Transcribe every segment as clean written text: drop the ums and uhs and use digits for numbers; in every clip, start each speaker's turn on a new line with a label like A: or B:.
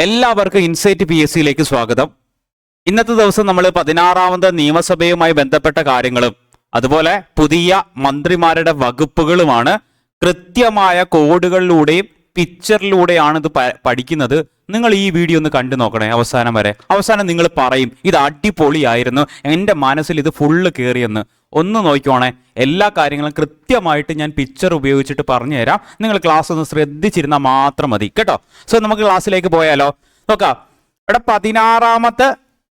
A: എല്ലാവർക്കും ഇൻസൈറ്റ് PSCയിലേക്ക് സ്വാഗതം. ഇന്നത്തെ ദിവസം നമ്മൾ 16ാമത് നിയമസഭയുമായി ബന്ധപ്പെട്ട കാര്യങ്ങളും അതുപോലെ പുതിയ മന്ത്രിമാരുടെ വകുപ്പുകളുമാണ് കൃത്യമായ കോഡുകളിലൂടെയും പിക്ചറിലൂടെയാണ് ഇത് പഠിക്കുന്നത്. നിങ്ങൾ ഈ വീഡിയോ ഒന്ന് കണ്ടു നോക്കണേ അവസാനം വരെ. അവസാനം നിങ്ങൾ പറയും ഇത് അടിപൊളിയായിരുന്നു, എൻ്റെ മനസ്സിൽ ഇത് ഫുള്ള് കയറിയെന്ന്. ഒന്ന് നോക്കിക്കോണേ, എല്ലാ കാര്യങ്ങളും കൃത്യമായിട്ട് ഞാൻ പിക്ചർ ഉപയോഗിച്ചിട്ട് പറഞ്ഞു തരാം. നിങ്ങൾ ക്ലാസ് ഒന്ന് ശ്രദ്ധിച്ചിരുന്നാൽ മാത്രം മതി കേട്ടോ. സോ നമുക്ക് ക്ലാസ്സിലേക്ക് പോയാലോ. നോക്കാം, ഇവിടെ 16ാമത്തെ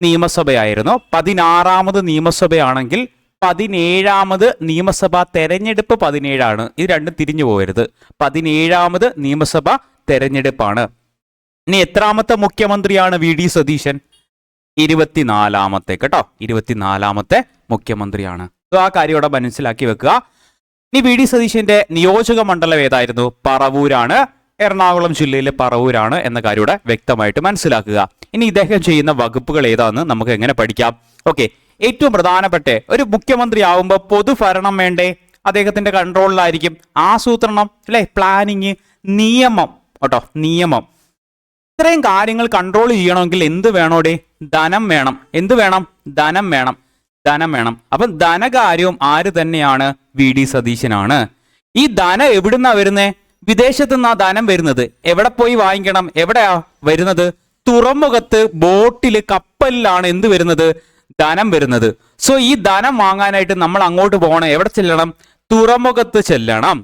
A: നിയമസഭയായിരുന്നു. 16ാമത് നിയമസഭയാണെങ്കിൽ 17ാമത് നിയമസഭാ തെരഞ്ഞെടുപ്പ് 17ആണ്. ഇത് രണ്ടും തിരിഞ്ഞു പോകരുത്. 17ാമത് നിയമസഭാ തെരഞ്ഞെടുപ്പാണ്. ഇനി എത്രാമത്തെ മുഖ്യമന്ത്രിയാണ് VD സതീശൻ? 24ാമത്തെ കേട്ടോ. 24ാമത്തെ മുഖ്യമന്ത്രിയാണ്. ആ കാര്യം ഇവിടെ മനസ്സിലാക്കി വെക്കുക. ഇനി VD സതീശന്റെ നിയോജക മണ്ഡലം ഏതായിരുന്നു? പറവൂരാണ്. എറണാകുളം ജില്ലയിലെ പറവൂരാണ് എന്ന കാര്യം ഇവിടെ വ്യക്തമായിട്ട് മനസ്സിലാക്കുക. ഇനി ഇദ്ദേഹം ചെയ്യുന്ന വകുപ്പുകൾ ഏതാണെന്ന് നമുക്ക് എങ്ങനെ പഠിക്കാം? ഓക്കെ, ഏറ്റവും പ്രധാനപ്പെട്ട ഒരു മുഖ്യമന്ത്രി ആവുമ്പോൾ പൊതുഭരണം വേണ്ടേ? അദ്ദേഹത്തിന്റെ കൺട്രോളിലായിരിക്കും ആസൂത്രണം, അല്ലെ, പ്ലാനിങ്, നിയമം കേട്ടോ, നിയമം. ഇത്രയും കാര്യങ്ങൾ കൺട്രോൾ ചെയ്യണമെങ്കിൽ എന്ത് വേണോടെ? ധനം വേണം. എന്ത് വേണം? ധനം വേണം. ധനം വേണം. അപ്പം ധനകാര്യവും ആര് തന്നെയാണ്? VD സതീശനാണ്. ഈ ധനം എവിടുന്നാ വരുന്നേ? വിദേശത്തു നിന്നാ ധനം വരുന്നത്. എവിടെ പോയി വാങ്ങിക്കണം? എവിടെയാ വരുന്നത്? തുറമുഖത്ത്, ബോട്ടില്, കപ്പലിലാണ് എന്ത് വരുന്നത്? ധനം വരുന്നത്. സോ ഈ ധനം വാങ്ങാനായിട്ട് നമ്മൾ അങ്ങോട്ട് പോകണം. എവിടെ ചെല്ലണം? തുറമുഖത്ത് ചെല്ലണം.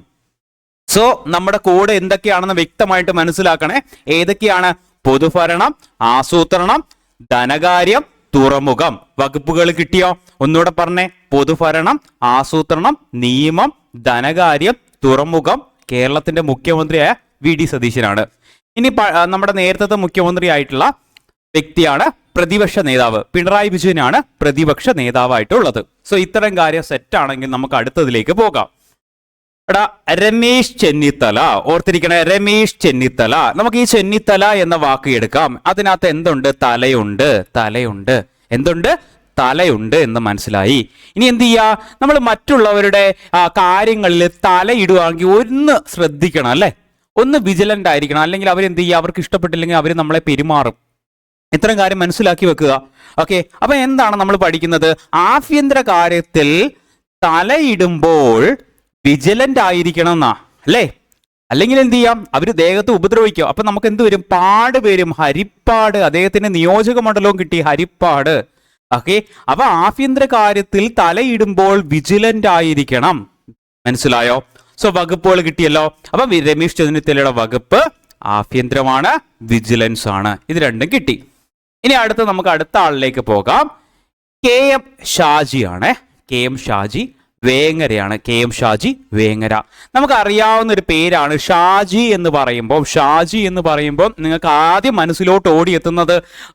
A: സോ നമ്മുടെ കോഡ് എന്തൊക്കെയാണെന്ന് വ്യക്തമായിട്ട് മനസ്സിലാക്കണേ. ഏതൊക്കെയാണ്? പൊതുഭരണം, ആസൂത്രണം, ധനകാര്യം, തുറമുഖം. വകുപ്പുകൾ കിട്ടിയോ? ഒന്നുകൂടെ പറഞ്ഞേ. പൊതുഭരണം, ആസൂത്രണം, നിയമം, ധനകാര്യം, തുറമുഖം. കേരളത്തിന്റെ മുഖ്യമന്ത്രിയായ VD സതീശനാണ്. ഇനി നമ്മുടെ നേരത്തെ മുഖ്യമന്ത്രി ആയിട്ടുള്ള വ്യക്തിയാണ് പ്രതിപക്ഷ നേതാവ്. പിണറായി വിജയനാണ് പ്രതിപക്ഷ നേതാവായിട്ടുള്ളത്. സോ ഇത്തരം കാര്യം സെറ്റാണെങ്കിൽ നമുക്ക് അടുത്തതിലേക്ക് പോകാം. എടാ, രമേശ് ചെന്നിത്തല. ഓർത്തിരിക്കണേ, രമേശ് ചെന്നിത്തല. നമുക്ക് ഈ ചെന്നിത്തല എന്ന വാക്ക് എടുക്കാം. അതിനകത്ത് എന്തുണ്ട്? തലയുണ്ട്. തലയുണ്ട്. എന്തുണ്ട്? തലയുണ്ട് എന്ന് മനസ്സിലായി. ഇനി എന്ത് ചെയ്യാ? നമ്മൾ മറ്റുള്ളവരുടെ കാര്യങ്ങളിൽ തലയിടുവാണെങ്കിൽ ഒന്ന് ശ്രദ്ധിക്കണം, അല്ലെ? ഒന്ന് വിജിലന്റ് ആയിരിക്കണം. അല്ലെങ്കിൽ അവരെന്ത് ചെയ്യുക? അവർക്ക് ഇഷ്ടപ്പെട്ടില്ലെങ്കിൽ അവർ നമ്മളെ പെരുമാറും. ഇത്തരം കാര്യം മനസ്സിലാക്കി വെക്കുക. ഓക്കെ, അപ്പൊ എന്താണ് നമ്മൾ പഠിക്കുന്നത്? ആഭ്യന്തര കാര്യത്തിൽ തലയിടുമ്പോൾ വിജിലന്റ് ആയിരിക്കണം എന്നാ, അല്ലേ? അല്ലെങ്കിൽ എന്ത് ചെയ്യാം? അവര് ദേഹത്ത് ഉപദ്രവിക്കും. അപ്പൊ നമുക്ക് എന്ത് വരും? പാട് വരും. ഹരിപ്പാട്. അദ്ദേഹത്തിന് നിയോജക മണ്ഡലവും കിട്ടി, ഹരിപ്പാട്. ഓക്കെ, അപ്പൊ ആഭ്യന്തര കാര്യത്തിൽ തലയിടുമ്പോൾ വിജിലന്റ് ആയിരിക്കണം. മനസ്സിലായോ? സോ വകുപ്പുകൾ കിട്ടിയല്ലോ. അപ്പൊ രമേശ് ചെന്നിത്തലയുടെ വകുപ്പ് ആഭ്യന്തരമാണ്, വിജിലൻസ് ആണ്. ഇത് രണ്ടും കിട്ടി. ഇനി നമുക്ക് അടുത്ത ആളിലേക്ക് പോകാം. KM ഷാജി ആണ്. KM ഷാജി വേങ്ങരയാണ്. KM ഷാജി വേങ്ങര. നമുക്ക് അറിയാവുന്ന ഒരു പേരാണ്. ഷാജി എന്ന് പറയുമ്പോൾ നിങ്ങൾക്ക് ആദ്യം മനസ്സിലോട്ട് ഓടിയെത്തുന്നത്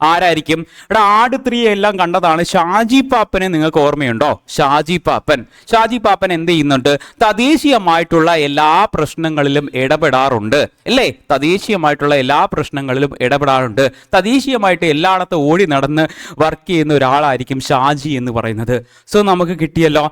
A: ആരായിരിക്കും? ഇവിടെ ആട് 3 എല്ലാം കണ്ടതാണ്. ഷാജി പാപ്പനെ നിങ്ങൾക്ക് ഓർമ്മയുണ്ടോ? ഷാജി പാപ്പൻ എന്ത് ചെയ്യുന്നുണ്ട്? തദ്ദേശീയമായിട്ടുള്ള എല്ലാ പ്രശ്നങ്ങളിലും ഇടപെടാറുണ്ട്, അല്ലേ? തദ്ദേശീയമായിട്ടുള്ള എല്ലാ പ്രശ്നങ്ങളിലും ഇടപെടാറുണ്ട്. തദ്ദേശീയമായിട്ട് എല്ലായിടത്തും ഓടി നടന്ന് വർക്ക് ചെയ്യുന്ന ഒരാളായിരിക്കും ഷാജി എന്ന് പറയുന്നത്. സോ നമുക്ക് കിട്ടിയല്ലോ.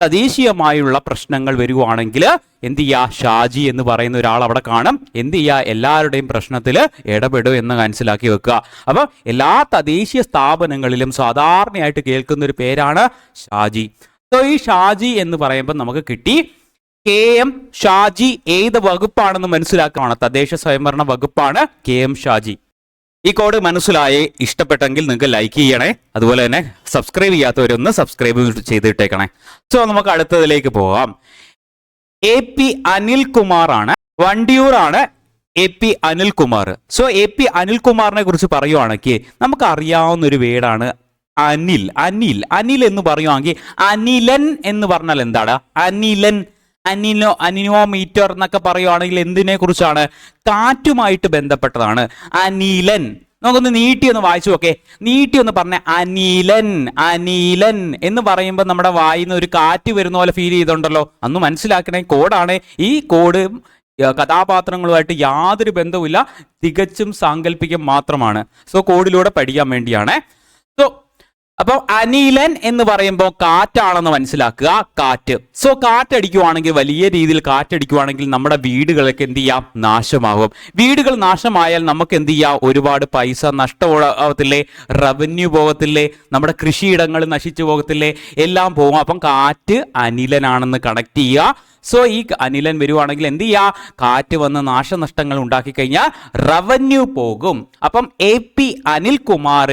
A: തദ്ദേശീയമായുള്ള പ്രശ്നങ്ങൾ വരുവാണെങ്കിൽ എന്ത് ചെയ്യുക? ഷാജി എന്ന് പറയുന്ന ഒരാൾ അവിടെ കാണും. എന്ത് ചെയ്യുക? എല്ലാവരുടെയും പ്രശ്നത്തിൽ ഇടപെടും എന്ന് മനസ്സിലാക്കി വെക്കുക. അപ്പം എല്ലാ തദ്ദേശീയ സ്ഥാപനങ്ങളിലും സാധാരണയായിട്ട് കേൾക്കുന്ന ഒരു പേരാണ് ഷാജി. സോ ഈ ഷാജി എന്ന് പറയുമ്പോൾ നമുക്ക് കിട്ടി. KM ഷാജി ഏത് വകുപ്പാണെന്ന് മനസ്സിലാക്കുകയാണ്. തദ്ദേശ സ്വയംഭരണ വകുപ്പാണ് KM ഷാജി. ഈ കോഡ് മനസ്സിലായി. ഇഷ്ടപ്പെട്ടെങ്കിൽ നിങ്ങൾക്ക് ലൈക്ക് ചെയ്യണേ. അതുപോലെ തന്നെ സബ്സ്ക്രൈബ് ചെയ്യാത്തവരൊന്ന് സബ്സ്ക്രൈബ് ചെയ്തിട്ടേക്കണേ. സോ നമുക്ക് അടുത്തതിലേക്ക് പോകാം. AP അനിൽകുമാർ ആണ്. വണ്ടിയൂറാണ് AP അനിൽകുമാർ. സോ AP അനിൽകുമാറിനെ കുറിച്ച് പറയുവാണെങ്കിൽ നമുക്ക് അറിയാവുന്ന ഒരു വേർഡാണ് അനിൽ. അനിൽ എന്ന് പറയുവാണെങ്കിൽ അനിലൻ എന്ന് പറഞ്ഞാൽ എന്താണ്? അനിലൻ, അനിലോമീറ്റർ എന്നൊക്കെ പറയുവാണെങ്കിൽ എന്തിനെ കുറിച്ചാണ്? കാറ്റുമായിട്ട് ബന്ധപ്പെട്ടതാണ്. അനിലൻ. നമുക്കൊന്ന് നീട്ടി ഒന്ന് വായിച്ചു നോക്കേ. നീട്ടി ഒന്ന് പറഞ്ഞ അനിലൻ എന്ന് പറയുമ്പോൾ നമ്മുടെ വായിന്ന് ഒരു കാറ്റ് വരുന്ന പോലെ ഫീൽ ചെയ്തുണ്ടല്ലോ. അന്ന് മനസ്സിലാക്കണേ, കോഡാണ്. ഈ കോഡ് കഥാപാത്രങ്ങളുമായിട്ട് യാതൊരു ബന്ധവുമില്ല, തികച്ചും സാങ്കല്പികം മാത്രമാണ്. സോ കോഡിലൂടെ പഠിക്കാൻ വേണ്ടിയാണ്. സോ അപ്പൊ അനിലൻ എന്ന് പറയുമ്പോൾ കാറ്റാണെന്ന് മനസ്സിലാക്കുക. കാറ്റ്. സോ കാറ്റടിക്കുവാണെങ്കിൽ, വലിയ രീതിയിൽ കാറ്റടിക്കുവാണെങ്കിൽ നമ്മുടെ വീടുകളൊക്കെ എന്ത് ചെയ്യാം? നാശമാകും. വീടുകൾ നാശമായാൽ നമുക്ക് എന്ത് ചെയ്യാം? ഒരുപാട് പൈസ നഷ്ടമാവത്തില്ലേ? റവന്യൂ പോകത്തില്ലേ? നമ്മുടെ കൃഷിയിടങ്ങൾ നശിച്ചു പോകത്തില്ലേ? എല്ലാം പോകും. അപ്പം കാറ്റ് അനിലനാണെന്ന് കണക്ട് ചെയ്യുക. സോ ഈ അനിലൻ വരുവാണെങ്കിൽ എന്ത് ചെയ്യുക? കാറ്റ് വന്ന് നാശനഷ്ടങ്ങൾ ഉണ്ടാക്കി കഴിഞ്ഞാൽ റവന്യൂ പോകും. അപ്പം AP അനിൽകുമാർ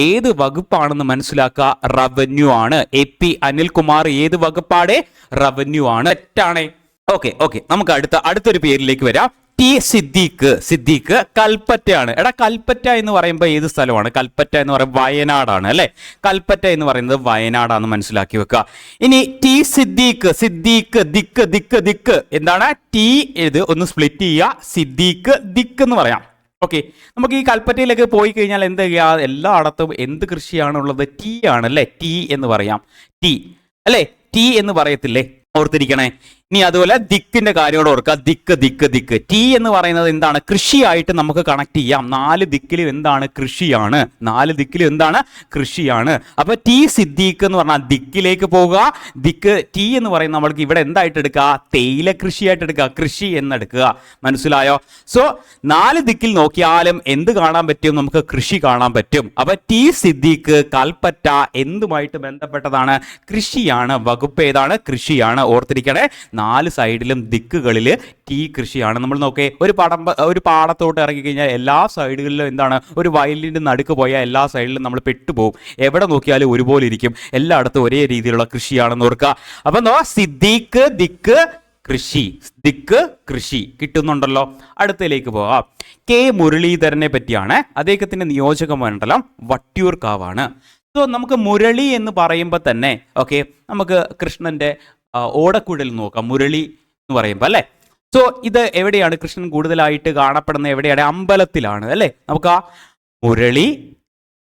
A: ഏത് വകുപ്പാണെന്ന് മനസ്സിലാക്കുക. റവന്യൂ ആണ്. AP അനിൽകുമാർ ഏത് വകുപ്പാണ്? റവന്യൂ ആണ്. തെറ്റാണേ. ഓക്കെ നമുക്ക് അടുത്തൊരു പേരിലേക്ക് വരാം. T സിദ്ദീഖ്. സിദ്ദീഖ് കൽപ്പറ്റയാണ്. എടാ, കൽപ്പറ്റ എന്ന് പറയുമ്പോൾ ഏത് സ്ഥലമാണ്? കൽപ്പറ്റ എന്ന് പറയുമ്പോൾ വയനാടാണ് അല്ലെ. കൽപ്പറ്റ എന്ന് പറയുന്നത് വയനാടാണെന്ന് മനസ്സിലാക്കി വെക്കുക. ഇനി T സിദ്ദീഖ്. സിദ്ദീഖ് ദിക്ക് ദിക്ക് ദിക്ക് എന്താണ്? T ഇത് ഒന്ന് സ്പ്ലിറ്റ് ചെയ്യുക. സിദ്ദീഖ് ദിക്ക് എന്ന് പറയാം. ഓക്കെ, നമുക്ക് ഈ കൽപ്പറ്റയിലേക്ക് പോയി കഴിഞ്ഞാൽ എന്ത് ചെയ്യാ? എല്ലായിടത്തും എന്ത് കൃഷിയാണുള്ളത്? ടീ ആണ് അല്ലേ. ടീ എന്ന് പറയാം. ടീ അല്ലേ. ടീ എന്ന് പറയത്തില്ലേ? ഓർത്തിരിക്കണേ. ഇനി അതുപോലെ ദിക്കിന്റെ കാര്യത്തോട് ഓർക്കുക. ദിക്ക് ദിക്ക് ദിക്ക്. ടീ എന്ന് പറയുന്നത് എന്താണ്? കൃഷിയായിട്ട് നമുക്ക് കണക്ട് ചെയ്യാം. 4 ദിക്കിലും എന്താണ്? കൃഷിയാണ്. 4 ദിക്കിലും എന്താണ്? കൃഷിയാണ്. അപ്പൊ T സിദ്ദീഖ് എന്ന് പറഞ്ഞാൽ ദിക്കിലേക്ക് പോകുക. ദിക്ക് ടീ എന്ന് പറയുന്നത് നമ്മൾക്ക് ഇവിടെ എന്തായിട്ട് എടുക്കുക? തേയില കൃഷിയായിട്ട് എടുക്കുക. കൃഷി എന്നെടുക്കുക. മനസ്സിലായോ? സോ 4 ദിക്കിൽ നോക്കിയാലും എന്ത് കാണാൻ പറ്റും? നമുക്ക് കൃഷി കാണാൻ പറ്റും. അപ്പൊ T സിദ്ദീഖ് കൽപ്പറ്റ എന്തുമായിട്ട് ബന്ധപ്പെട്ടതാണ്? കൃഷിയാണ്. വകുപ്പ് ഏതാണ്? കൃഷിയാണ്. ഓർത്തിരിക്കണേ. 4 സൈഡിലും ദിക്കുകളിൽ ടീ കൃഷിയാണ്. നമ്മൾ നോക്കേ, ഒരു പാടത്തോട്ട് ഇറങ്ങി കഴിഞ്ഞാൽ എല്ലാ സൈഡുകളിലും എന്താണ്? ഒരു വയലിൻ്റെ നടുക്ക് പോയാൽ എല്ലാ സൈഡിലും നമ്മൾ പെട്ടുപോകും. എവിടെ നോക്കിയാലും ഒരുപോലെ ഇരിക്കും. എല്ലായിടത്തും ഒരേ രീതിയിലുള്ള കൃഷിയാണെന്ന് ഓർക്കുക. അപ്പൊ സിദ്ദീഖ് ദിക്ക് കൃഷി. ദിക്ക് കൃഷി കിട്ടുന്നുണ്ടല്ലോ. അടുത്തതിലേക്ക് പോകാം. K മുരളീധരനെ പറ്റിയാണ്. അദ്ദേഹത്തിന്റെ നിയോജക മണ്ഡലം വട്ടിയൂർക്കാവാണ്. സോ നമുക്ക് മുരളി എന്ന് പറയുമ്പോൾ തന്നെ ഓക്കെ, നമുക്ക് കൃഷ്ണന്റെ ഓടക്കുഴൽ നോക്കാം. മുരളി എന്ന് പറയുമ്പോൾ അല്ലേ. സോ ഇത് എവിടെയാണ് കൃഷ്ണൻ കൂടുതലായിട്ട് കാണപ്പെടുന്നത്? എവിടെയാണ്? അമ്പലത്തിലാണ് അല്ലേ. നമുക്ക് മുരളി,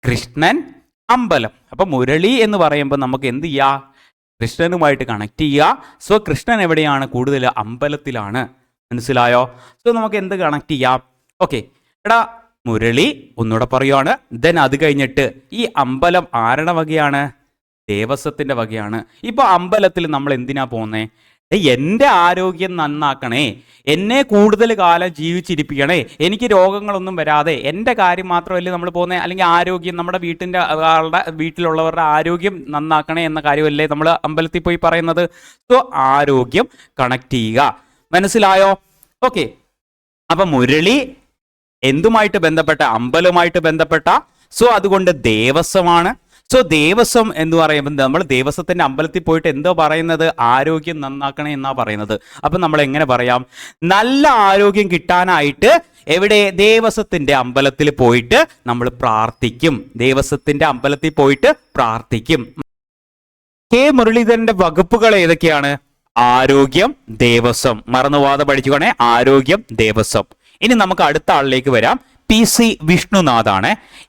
A: കൃഷ്ണൻ, അമ്പലം. അപ്പൊ മുരളി എന്ന് പറയുമ്പോൾ നമുക്ക് എന്ത് ചെയ്യാം? കൃഷ്ണനുമായിട്ട് കണക്ട് ചെയ്യുക. സോ കൃഷ്ണൻ എവിടെയാണ്? കൂടുതൽ അമ്പലത്തിലാണ്. മനസ്സിലായോ? സോ നമുക്ക് എന്ത് കണക്ട് ചെയ്യാം? ഓക്കെ, എടാ മുരളി ഒന്നുകൂടെ പറയുവാണ്. ദെൻ അത് കഴിഞ്ഞിട്ട് ഈ അമ്പലം ആരുടെ വകയാണ്? ദേവസ്വത്തിന്റെ വകയാണ്. ഇപ്പൊ അമ്പലത്തിൽ നമ്മൾ എന്തിനാ പോകുന്നേ? എൻ്റെ ആരോഗ്യം നന്നാക്കണേ, എന്നെ കൂടുതൽ കാലം ജീവിച്ചിരിപ്പിക്കണേ, എനിക്ക് രോഗങ്ങളൊന്നും വരാതെ, എൻ്റെ കാര്യം മാത്രമല്ലേ നമ്മൾ പോകുന്നത്? അല്ലെങ്കിൽ ആരോഗ്യം, നമ്മുടെ വീട്ടിലുള്ളവരുടെ ആരോഗ്യം നന്നാക്കണേ എന്ന കാര്യമല്ലേ നമ്മൾ അമ്പലത്തിൽ പോയി പറയുന്നത്? സോ ആരോഗ്യം കണക്ട് ചെയ്യുക. മനസ്സിലായോ? ഓക്കെ, അപ്പൊ മുരളി എന്തുമായിട്ട് ബന്ധപ്പെട്ട? അമ്പലവുമായിട്ട് ബന്ധപ്പെട്ട. സോ അതുകൊണ്ട് ദേവസ്വമാണ്. സോ ദേവസ്വം എന്ന് പറയുമ്പോൾ നമ്മൾ ദേവസ്വത്തിന്റെ അമ്പലത്തിൽ പോയിട്ട് എന്തോ പറയുന്നത്? ആരോഗ്യം നന്നാക്കണേ എന്നാ പറയുന്നത്. അപ്പൊ നമ്മൾ എങ്ങനെ പറയാം? നല്ല ആരോഗ്യം കിട്ടാനായിട്ട് എവിടെ? ദേവസ്വത്തിന്റെ അമ്പലത്തിൽ പോയിട്ട് നമ്മൾ പ്രാർത്ഥിക്കും. ദേവസ്വത്തിന്റെ അമ്പലത്തിൽ പോയിട്ട് പ്രാർത്ഥിക്കും. K മുരളീധരന്റെ വകുപ്പുകൾ ഏതൊക്കെയാണ്? ആരോഗ്യം, ദേവസ്വം. മറന്നുപോകാതെ പഠിച്ചുകൊണ്ടേ. ആരോഗ്യം, ദേവസ്വം. ഇനി നമുക്ക് അടുത്ത ആളിലേക്ക് വരാം. PC വിഷ്ണുനാഥാണ്.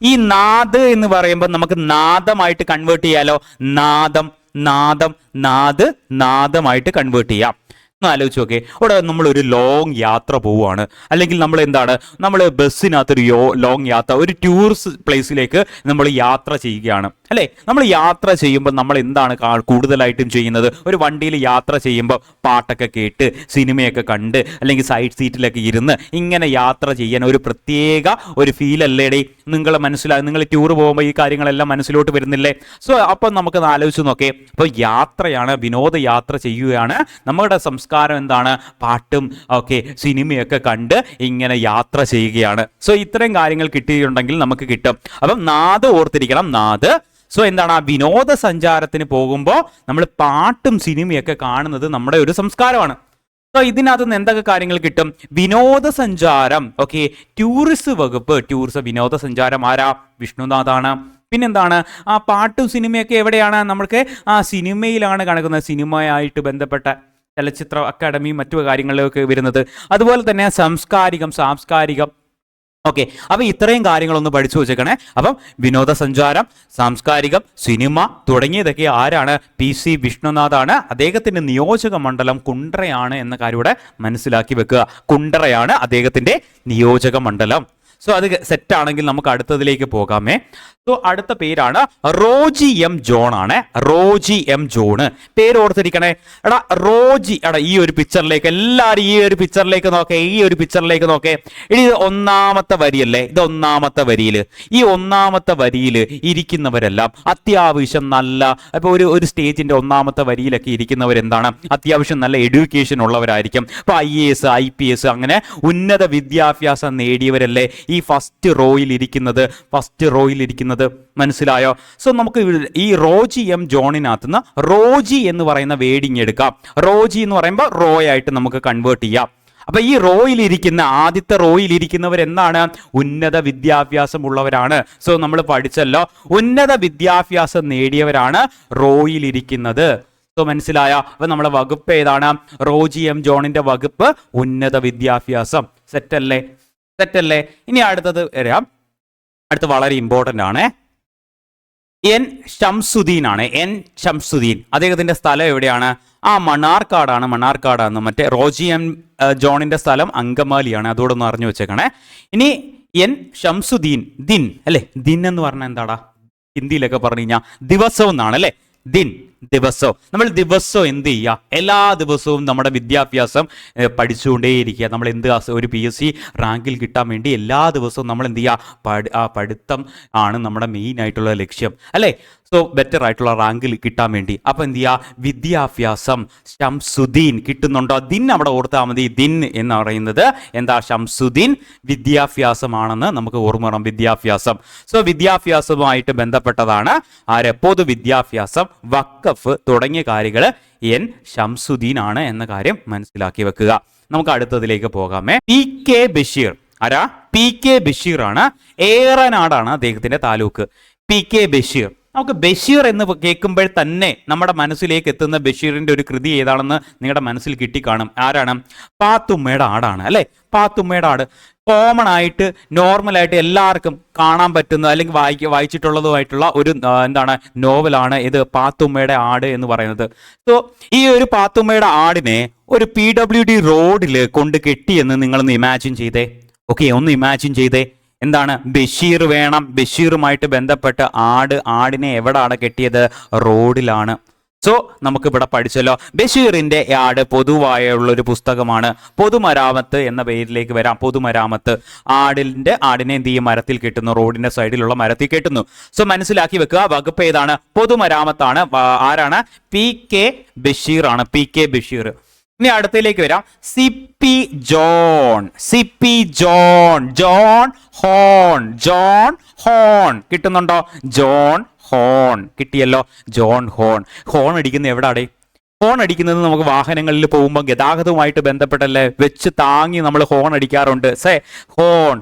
A: ഈ നാദ് എന്ന് പറയുമ്പോൾ നമുക്ക് നാദമായിട്ട് കൺവേർട്ട് ചെയ്യാലോ. നാദം, നാദം, നാദ്, നാദമായിട്ട് കൺവേർട്ട് ചെയ്യാം. ഒന്ന് ആലോചിച്ച് നോക്കേ. ഇവിടെ നമ്മളൊരു ലോങ് യാത്ര പോവുകയാണ്, അല്ലെങ്കിൽ നമ്മൾ എന്താണ്, നമ്മൾ ബസ്സിനകത്തൊരു ലോങ് യാത്ര, ഒരു ടൂറിസ്റ്റ് പ്ലേസിലേക്ക് നമ്മൾ യാത്ര ചെയ്യുകയാണ് അല്ലേ. നമ്മൾ യാത്ര ചെയ്യുമ്പോൾ നമ്മൾ എന്താണ് കൂടുതലായിട്ടും ചെയ്യുന്നത്? ഒരു വണ്ടിയിൽ യാത്ര ചെയ്യുമ്പോൾ പാട്ടൊക്കെ കേട്ട് സിനിമയൊക്കെ കണ്ട് അല്ലെങ്കിൽ സൈഡ് സീറ്റിലൊക്കെ ഇരുന്ന് ഇങ്ങനെ യാത്ര ചെയ്യാൻ ഒരു പ്രത്യേക ഒരു ഫീൽ അല്ലേടേ നിങ്ങൾ നിങ്ങൾ ടൂർ പോകുമ്പോൾ ഈ കാര്യങ്ങളെല്ലാം മനസ്സിലോട്ട് വരുന്നില്ലേ? സോ അപ്പം നമുക്ക് ആലോചിച്ച് നോക്കേ. അപ്പോൾ യാത്രയാണ്, വിനോദയാത്ര ചെയ്യുകയാണ്. നമ്മുടെ സംസ്കാരം എന്താണ്? പാട്ടും ഒക്കെ സിനിമയൊക്കെ കണ്ട് ഇങ്ങനെ യാത്ര ചെയ്യുകയാണ്. സോ ഇത്തരം കാര്യങ്ങൾ കിട്ടിയിട്ടുണ്ടെങ്കിൽ നമുക്ക് കിട്ടും. അപ്പം നാദ് ഓർത്തിരിക്കണം. നാദ്. സോ എന്താണ്? ആ വിനോദസഞ്ചാരത്തിന് പോകുമ്പോൾ നമ്മൾ പാട്ടും സിനിമയൊക്കെ കാണുന്നത് നമ്മുടെ ഒരു സംസ്കാരമാണ്. സോ ഇതിനകത്ത് നിന്ന് എന്തൊക്കെ കാര്യങ്ങൾ കിട്ടും? വിനോദസഞ്ചാരം. ഓക്കെ, ടൂറിസ്റ്റ് വകുപ്പ്, ടൂറിസം വിനോദസഞ്ചാരം ആരാ? വിഷ്ണുനാഥാണ്. പിന്നെന്താണ്? ആ പാട്ടും സിനിമയൊക്കെ എവിടെയാണ്? നമ്മൾക്ക് ആ സിനിമയിലാണ് കണക്കുന്നത്. സിനിമയായിട്ട് ബന്ധപ്പെട്ട ചലച്ചിത്ര അക്കാദമിയും മറ്റു കാര്യങ്ങളിലൊക്കെ വരുന്നത്. അതുപോലെ തന്നെ സാംസ്കാരികം. ഓക്കെ, അപ്പൊ ഇത്രയും കാര്യങ്ങളൊന്ന് പഠിച്ചു വെച്ചേക്കണേ. അപ്പം വിനോദസഞ്ചാരം, സാംസ്കാരികം, സിനിമ തുടങ്ങിയതൊക്കെ ആരാണ്? PC വിഷ്ണുനാഥാണ്. അദ്ദേഹത്തിന്റെ നിയോജക മണ്ഡലം കുണ്ട്രയാണ് എന്ന കാര്യം ഇവിടെ മനസ്സിലാക്കി വെക്കുക. കുണ്ട്രയാണ് അദ്ദേഹത്തിന്റെ നിയോജക മണ്ഡലം. സോ അത് സെറ്റ് ആണെങ്കിൽ നമുക്ക് അടുത്തതിലേക്ക് പോകാമേ. സോ അടുത്ത പേരാണ് റോജി എം ജോൺ ആണ്. റോജി എം ജോണ് പേര് ഓർത്തിരിക്കണേ. എടാ റോജി, എടാ ഈ ഒരു പിക്ചറിലേക്ക് എല്ലാവരും ഈ ഒരു പിക്ചറിലേക്ക് നോക്കേ, ഈ ഒരു പിക്ചറിലേക്ക് നോക്കേ. ഇനി ഇത് ഒന്നാമത്തെ വരിയല്ലേ, ഇത് ഒന്നാമത്തെ വരിയിൽ, ഈ ഒന്നാമത്തെ വരിയിൽ ഇരിക്കുന്നവരെല്ലാം അത്യാവശ്യം നല്ല, ഇപ്പൊ ഒരു സ്റ്റേജിന്റെ ഒന്നാമത്തെ വരിയിലൊക്കെ ഇരിക്കുന്നവരെന്താണ്, അത്യാവശ്യം നല്ല എഡ്യൂക്കേഷൻ ഉള്ളവരായിരിക്കും. ഇപ്പൊ IAS IPS അങ്ങനെ ഉന്നത വിദ്യാഭ്യാസം നേടിയവരല്ലേ ഈ ഫസ്റ്റ് റോയിൽ ഇരിക്കുന്നത്. മനസ്സിലായോ? സോ നമുക്ക് ഈ റോജി എം ജോണിനകത്ത് നിന്ന് റോജി എന്ന് പറയുന്ന വേഡിങ് എടുക്കാം. റോജി എന്ന് പറയുമ്പോൾ റോയ് ആയിട്ട് നമുക്ക് കൺവേർട്ട് ചെയ്യാം. അപ്പൊ ഈ ആദ്യത്തെ റോയിൽ ഇരിക്കുന്നവരെന്താണ്, ഉന്നത വിദ്യാഭ്യാസം ഉള്ളവരാണ്. സോ നമ്മൾ പഠിച്ചല്ലോ, ഉന്നത വിദ്യാഭ്യാസം നേടിയവരാണ് റോയിൽ ഇരിക്കുന്നത്. സോ മനസ്സിലായോ? അപ്പൊ നമ്മുടെ വകുപ്പ് ഏതാണ്? റോജി എം ജോണിന്റെ വകുപ്പ് ഉന്നത വിദ്യാഭ്യാസം. സെറ്റല്ലേ? ഇനി അടുത്തത് വരാം. അടുത്ത വളരെ ഇമ്പോർട്ടൻ്റ് ആണ്. എൻ ഷംസുദ്ദീൻ ആണ്. എൻ ഷംസുദ്ദീൻ, അദ്ദേഹത്തിന്റെ സ്ഥലം എവിടെയാണ്? മണ്ണാർക്കാടാണ്. മറ്റേ റോജി എം ജോണിന്റെ സ്ഥലം അങ്കമാലിയാണ്. അതോടൊന്ന് അറിഞ്ഞു വെച്ചേക്കണേ. ഇനി എൻ ഷംസുദ്ദീൻ, ദിൻ അല്ലെ, ദിൻ എന്ന് പറഞ്ഞാൽ എന്താടാ ഹിന്ദിയിലൊക്കെ പറഞ്ഞു കഴിഞ്ഞാൽ ദിവസം എന്നാണ് അല്ലെ. ദിവസവും നമ്മൾ ദിവസവും എന്ത് ചെയ്യുക? എല്ലാ ദിവസവും നമ്മുടെ വിദ്യാഭ്യാസം പഠിച്ചുകൊണ്ടേയിരിക്കുക. നമ്മൾ ഒരു PSC റാങ്കിൽ കിട്ടാൻ വേണ്ടി എല്ലാ ദിവസവും നമ്മൾ എന്ത് ചെയ്യുക? പഠിത്തം ആണ് നമ്മുടെ മെയിൻ ആയിട്ടുള്ള ലക്ഷ്യം അല്ലേ. സോ ബെറ്റർ ആയിട്ടുള്ള റാങ്കിൽ കിട്ടാൻ വേണ്ടി അപ്പം എന്ത് ചെയ്യുക? വിദ്യാഭ്യാസം. ഷംസുദ്ദീൻ കിട്ടുന്നുണ്ടോ? ദിൻ അവിടെ ഓർത്താൽ മതി. ദിൻ എന്ന് പറയുന്നത് എന്താ? ഷംസുദ്ദീൻ വിദ്യാഭ്യാസമാണെന്ന് നമുക്ക് ഓർമ്മ വേണം. വിദ്യാഭ്യാസം. സോ വിദ്യാഭ്യാസവുമായിട്ട് ബന്ധപ്പെട്ടതാണ് ആര്? പൊതുവിദ്യാഭ്യാസം, വഖഫ് തുടങ്ങിയ കാര്യങ്ങൾ എൻ ഷംസുദ്ദീൻ ആണ് എന്ന കാര്യം മനസ്സിലാക്കി വെക്കുക. നമുക്ക് അടുത്തതിലേക്ക് പോകാമേ. PK ബഷീർ. ആരാ? PK ബഷീർ ആണ്. ഏറനാടാണ് അദ്ദേഹത്തിന്റെ താലൂക്ക്. PK ബഷീർ. നമുക്ക് ബഷീർ എന്ന് കേൾക്കുമ്പോൾ തന്നെ നമ്മുടെ മനസ്സിലേക്ക് എത്തുന്ന ബഷീറിന്റെ ഒരു കൃതി ഏതാണെന്ന് നിങ്ങളുടെ മനസ്സിൽ കിട്ടിക്കാണും. ആരാണ്? പാത്തുമ്മയുടെ ആടാണ് അല്ലെ. പാത്തുമ്മയുടെ ആട് കോമൺ ആയിട്ട് നോർമലായിട്ട് എല്ലാവർക്കും കാണാൻ പറ്റുന്ന അല്ലെങ്കിൽ വായിച്ചിട്ടുള്ളതുമായിട്ടുള്ള ഒരു നോവലാണ് ഇത് പാത്തുമ്മയുടെ ആട് എന്ന് പറയുന്നത്. സോ ഈ ഒരു പാത്തുമ്മയുടെ ആടിനെ ഒരു PWD റോഡിൽ കൊണ്ട് കെട്ടിയെന്ന് നിങ്ങളൊന്ന് ഇമാജിൻ ചെയ്തേ. ഒന്ന് ഇമാജിൻ ചെയ്തേ. എന്താണ്? ബഷീർ വേണം. ബഷീറുമായിട്ട് ബന്ധപ്പെട്ട് ആടിനെ എവിടാണ് കെട്ടിയത്? റോഡിലാണ്. സോ നമുക്ക് ഇവിടെ പഠിച്ചല്ലോ. ബഷീറിന്റെ ആട് പൊതുവായുള്ളൊരു പുസ്തകമാണ്. പൊതുമരാമത്ത് എന്ന പേരിലേക്ക് വരാം. പൊതുമരാമത്ത്. ആടിനെ എന്ത് ചെയ്യും? മരത്തിൽ കെട്ടുന്നു. റോഡിന്റെ സൈഡിലുള്ള മരത്തിൽ കെട്ടുന്നു. സോ മനസ്സിലാക്കി വെക്കുക. വകുപ്പ് ഏതാണ്? പൊതുമരാമത്താണ്. ആരാണ്? PK ബഷീർ ആണ്. PK ബഷീർ. ഇനി അടുത്തതിലേക്ക് വരാം. CP John. ജോൺ ഹോൺ കിട്ടുന്നുണ്ടോ? ജോൺ ഹോൺ കിട്ടിയല്ലോ. ജോൺ ഹോൺ അടിക്കുന്ന എവിടാടേ? ഹോൺ അടിക്കുന്നത് നമുക്ക് വാഹനങ്ങളിൽ പോകുമ്പോൾ ഗതാഗതവുമായിട്ട് ബന്ധപ്പെട്ടല്ലേ വെച്ച് താങ്ങി നമ്മൾ ഹോൺ അടിക്കാറുണ്ട്.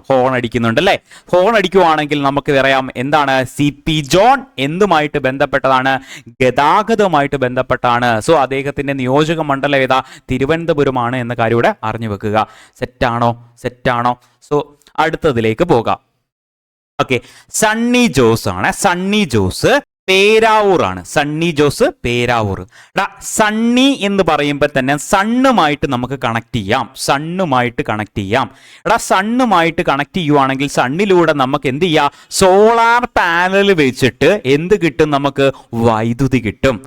A: ഹോൺ അടിക്കുന്നുണ്ട് അല്ലേ. ഹോൺ അടിക്കുവാണെങ്കിൽ നമുക്ക് പറയാം എന്താണ്? CP ജോൺ എന്തുമായിട്ട് ബന്ധപ്പെട്ടതാണ്? ഗതാഗതവുമായിട്ട് ബന്ധപ്പെട്ടാണ്. സോ അദ്ദേഹത്തിന്റെ നിയോജക മണ്ഡലം ഏതാ? തിരുവനന്തപുരമാണ് എന്ന കാര്യം ഇവിടെ അറിഞ്ഞു വെക്കുക. സെറ്റാണോ? സോ അടുത്തതിലേക്ക് പോകാം. ഓക്കെ, സണ്ണി ജോസ് ആണ്. സണ്ണി ജോസ് പേരാവൂർ ആണ്. സണ്ണി ജോസ് പേരാവൂർ. സണ്ണി എന്ന് പറയുമ്പോൾ തന്നെ സണ്ണുമായിട്ട് നമുക്ക് കണക്ട് ചെയ്യാം. സണ്ണുമായിട്ട് കണക്ട് ചെയ്യുവാണെങ്കിൽ സണ്ണിലൂടെ നമുക്ക് എന്ത് ചെയ്യാം? സോളാർ പാനൽ വെച്ചിട്ട് എന്ത് കിട്ടും? നമുക്ക് വൈദ്യുതി കിട്ടും.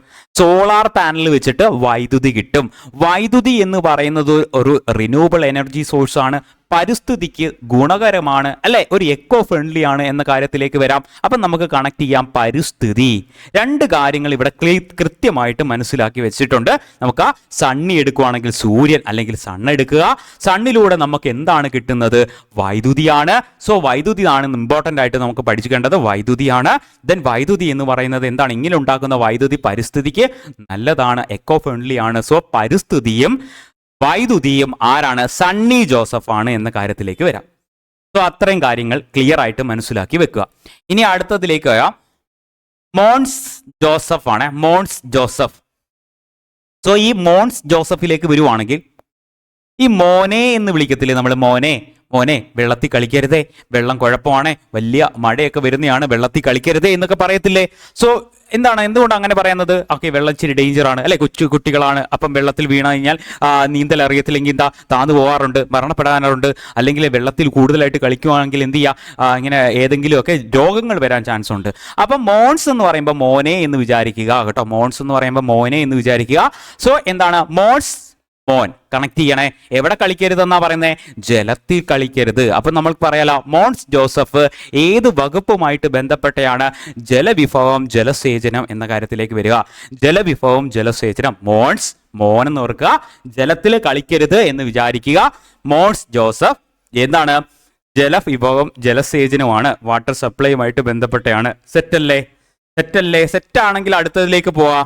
A: സോളാർ പാനൽ വെച്ചിട്ട് വൈദ്യുതി കിട്ടും. വൈദ്യുതി എന്ന് പറയുന്നത് ഒരു റിന്യൂവബിൾ എനർജി സോഴ്സ് ആണ്. പരിസ്ഥിതിക്ക് ഗുണകരമാണ് അല്ലെ. ഒരു എക്കോ ഫ്രണ്ട്ലി ആണ് എന്ന കാര്യത്തിലേക്ക് വരാം. അപ്പം നമുക്ക് കണക്ട് ചെയ്യാം പരിസ്ഥിതി. രണ്ട് കാര്യങ്ങൾ ഇവിടെ കൃത്യമായിട്ട് മനസ്സിലാക്കി വെച്ചിട്ടുണ്ട്. നമുക്ക് ആ സണ്ണി എടുക്കുവാണെങ്കിൽ സൂര്യൻ അല്ലെങ്കിൽ സണ്ണ് എടുക്കുക. സണ്ണിലൂടെ നമുക്ക് എന്താണ് കിട്ടുന്നത്? വൈദ്യുതിയാണ്. സോ വൈദ്യുതിയാണ് ഇമ്പോർട്ടൻ്റ് ആയിട്ട് നമുക്ക് പഠിക്കേണ്ടത്. വൈദ്യുതിയാണ്. ദെൻ വൈദ്യുതി എന്ന് പറയുന്നത് എന്താണ്? ഇങ്ങനെ ഉണ്ടാക്കുന്ന വൈദ്യുതി പരിസ്ഥിതിക്ക് നല്ലതാണ്, എക്കോ ഫ്രണ്ട്ലി ആണ്. സോ പരിസ്ഥിതിയും വൈദ്യുതിയും ആരാണ്? സണ്ണി ജോസഫ് ആണ് എന്ന കാര്യത്തിലേക്ക് വരാം. സോ അത്രയും കാര്യങ്ങൾ ക്ലിയർ ആയിട്ട് മനസ്സിലാക്കി വെക്കുക. ഇനി അടുത്തതിലേക്ക് വരാം. മോൻസ് ജോസഫ് ആണ്. മോൻസ് ജോസഫ്. സോ ഈ മോൻസ് ജോസഫിലേക്ക് വരുവാണെങ്കിൽ ഈ മോനെ എന്ന് വിളിക്കത്തില്ലേ നമ്മൾ? മോനെ വെള്ളത്തിൽ കളിക്കരുതേ, വെള്ളം കുഴപ്പമാണ്, വലിയ മഴയൊക്കെ വരുന്നതാണ്, വെള്ളത്തിൽ കളിക്കരുതേ എന്നൊക്കെ പറയത്തില്ലേ? സോ എന്തുകൊണ്ട് അങ്ങനെ പറയുന്നത്? ഓക്കെ, വെള്ളം ഇച്ചിരി ഡേഞ്ചർ ആണ് അല്ലെ, കൊച്ചു കുട്ടികളാണ്, അപ്പം വെള്ളത്തിൽ വീണു കഴിഞ്ഞാൽ നീന്തൽ അറിയത്തില്ലെങ്കിൽ എന്താ താന്നു പോകാറുണ്ട്, മരണപ്പെടാറുണ്ട്. അല്ലെങ്കിൽ വെള്ളത്തിൽ കൂടുതലായിട്ട് കളിക്കുവാണെങ്കിൽ എന്ത് ചെയ്യുക, ഇങ്ങനെ ഏതെങ്കിലും ഒക്കെ രോഗങ്ങൾ വരാൻ ചാൻസ് ഉണ്ട്. അപ്പം മോൺസ് എന്ന് പറയുമ്പോൾ മോനെ എന്ന് വിചാരിക്കുക കേട്ടോ, മോൺസ് എന്ന് പറയുമ്പോൾ മോനെ എന്ന് വിചാരിക്കുക. സോ എന്താണ് മോൺസ്, മോൻ കണക്ട് ചെയ്യണേ. എവിടെ കളിക്കരുതെന്നാ പറയുന്നത്? ജലത്തിൽ കളിക്കരുത്. അപ്പൊ നമ്മൾക്ക് പറയാലോ, മോൺസ് ജോസഫ് ഏത് വകുപ്പുമായിട്ട് ബന്ധപ്പെട്ടയാണ്? ജലവിഭവം ജലസേചനം എന്ന കാര്യത്തിലേക്ക് വരിക. ജലവിഭവം ജലസേചനം. മോൺസ്, മോൻ എന്ന് ഓർക്കുക, ജലത്തിൽ കളിക്കരുത് എന്ന് വിചാരിക്കുക. മോൺസ് ജോസഫ് എന്താണ്? ജലവിഭവം ജലസേചനമാണ്, വാട്ടർ സപ്ലൈയുമായിട്ട് ബന്ധപ്പെട്ടയാണ്. സെറ്റല്ലേ? സെറ്റല്ലേ? സെറ്റാണെങ്കിൽ അടുത്തതിലേക്ക് പോവാ.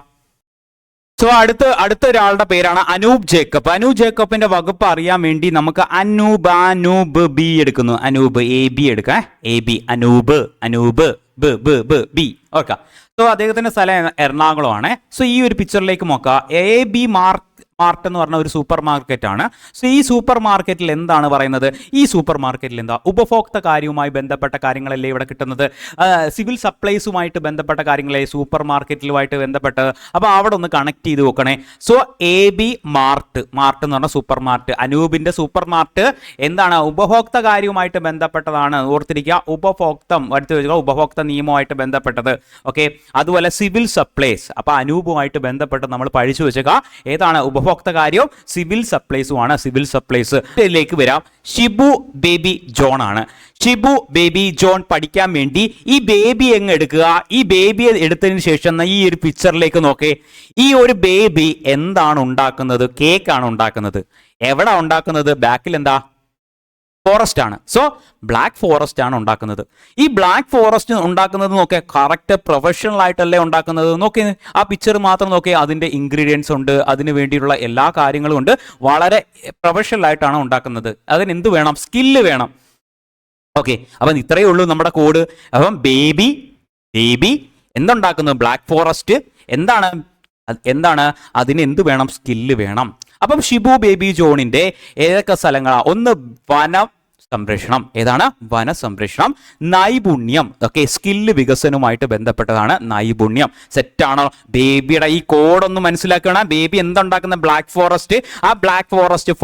A: സോ അടുത്ത ഒരാളുടെ പേരാണ് അനൂപ് ജേക്കബ്. അനൂപ് ജേക്കബിന്റെ വകുപ്പ് അറിയാൻ വേണ്ടി നമുക്ക് അനൂപ് ബി എടുക്കുന്നു. അനൂപ് AB എടുക്കാം. AB Anoop B. Okay. So അദ്ദേഹത്തിന്റെ സ്ഥലം എറണാകുളമാണ്. സോ ഈ ഒരു പിക്ചറിലേക്ക് നോക്കുക. AB മാർട്ട് എന്ന് പറഞ്ഞ ഒരു സൂപ്പർ മാർക്കറ്റ് ആണ്. സോ ഈ സൂപ്പർ മാർക്കറ്റിൽ എന്താണ് പറയുന്നത്? ഈ സൂപ്പർ മാർക്കറ്റിൽ എന്താ? ഉപഭോക്തൃ കാര്യവുമായി ബന്ധപ്പെട്ട കാര്യങ്ങളല്ലേ ഇവിടെ കിട്ടുന്നത്? സിവിൽ സപ്ലൈസുമായിട്ട് ബന്ധപ്പെട്ട കാര്യങ്ങളെ സൂപ്പർ മാർക്കറ്റിലുമായിട്ട് ബന്ധപ്പെട്ടത്. അപ്പോൾ അവിടെ ഒന്ന് കണക്ട് ചെയ്ത് നോക്കണേ. സോ AB മാർട്ട് എന്ന് പറഞ്ഞ സൂപ്പർ മാർട്ട്, അനൂപിന്റെ സൂപ്പർ മാർട്ട് എന്താണ്? ഉപഭോക്തൃ കാര്യവുമായിട്ട് ബന്ധപ്പെട്ടതാണ്. ഓർത്തിരിക്കുക, ഉപഭോക്തം അടുത്ത് വെച്ചുക, ഉപഭോക്തൃ നിയമവുമായിട്ട് ബന്ധപ്പെട്ടത്. ഓക്കെ. അതുപോലെ സിവിൽ സപ്ലൈസ്, അപ്പൊ അനൂപുമായിട്ട് ബന്ധപ്പെട്ട് നമ്മൾ പഠിച്ചു വെച്ചേക്കുക. ഏതാണ്? ഉപഭോക്തൃ കാര്യവും സിവിൽ സപ്ലൈസുമാണ്. സിവിൽ സപ്ലൈസ് ഇതിലേക്ക് വരാം. ഷിബു ബേബി ജോൺ ആണ്. ഷിബു ബേബി ജോൺ പഠിക്കാൻ വേണ്ടി ഈ ബേബി എങ്ങ് എടുക്കുക. ഈ ബേബി എടുത്തതിന് ശേഷം ഈ ഒരു പിക്ചറിലേക്ക് നോക്കേ. ഈ ഒരു ബേബി എന്താണ് ഉണ്ടാക്കുന്നത്? കേക്കാണ് ഉണ്ടാക്കുന്നത്. എവിടെ ഉണ്ടാക്കുന്നത്? ബാക്കിൽ എന്താ? ഫോറസ്റ്റ് ആണ്. സോ ബ്ലാക്ക് ഫോറസ്റ്റ് ആണ് ഉണ്ടാക്കുന്നത്. ഈ ബ്ലാക്ക് ഫോറസ്റ്റ് ഉണ്ടാക്കുന്നത് നോക്കിയ കറക്റ്റ് പ്രൊഫഷണൽ ആയിട്ടല്ലേ ഉണ്ടാക്കുന്നത്? നോക്കി ആ പിക്ചർ മാത്രം നോക്കി, അതിൻ്റെ ഇൻഗ്രീഡിയൻസ് ഉണ്ട്, അതിന് വേണ്ടിയിട്ടുള്ള എല്ലാ കാര്യങ്ങളും ഉണ്ട്. വളരെ പ്രൊഫഷണൽ ആയിട്ടാണ് ഉണ്ടാക്കുന്നത്. അതിന് എന്ത് വേണം? സ്കില്ല് വേണം. ഓക്കെ. അപ്പം ഇത്രയേ ഉള്ളൂ നമ്മുടെ കോഡ്. അപ്പം ബേബി എന്തുണ്ടാക്കുന്നു? Black forest. എന്താണ് അതിന് എന്ത് വേണം? സ്കില്ല് വേണം. അപ്പം ഷിബു ബേബി ജോണിന്റെ ഏതൊക്കെ സ്ഥലങ്ങളാണ്? ഒന്ന് വനം സംരക്ഷണം. ഏതാണ്? വനസംരക്ഷണം. നൈപുണ്യം. ഓക്കെ, സ്കില്ല് വികസനവുമായിട്ട് ബന്ധപ്പെട്ടതാണ് നൈപുണ്യം. സെറ്റാണോ? ബേബിയുടെ ഈ കോഡൊന്ന് മനസ്സിലാക്കണം. ബേബി എന്തുണ്ടാക്കുന്ന? Black forest. ആ ബ്ലാക്ക്